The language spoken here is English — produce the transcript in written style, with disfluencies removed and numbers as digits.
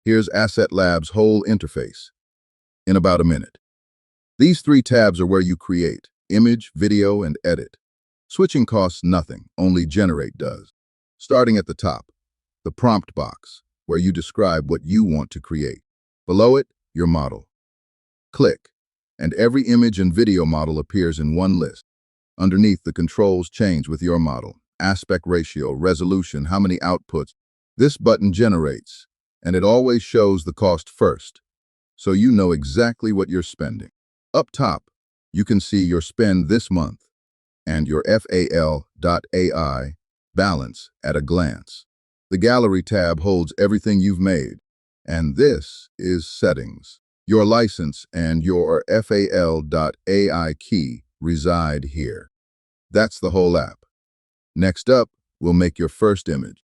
Here's Asset Lab's whole interface in about a minute. These three tabs are where you create: image, video, and edit. Switching costs nothing, only generate does. Starting at the top, the prompt box, where you describe what you want to create. Below it, your model. Click, and every image and video model appears in one list. Underneath, the controls change with your model: aspect ratio, resolution, how many outputs. This button generates, and it always shows the cost first, so you know exactly what you're spending. Up top, you can see your spend this month and your fal.ai balance at a glance. The Gallery tab holds everything you've made, and this is Settings. Your license and your fal.ai key reside here. That's the whole app. Next up, we'll make your first image.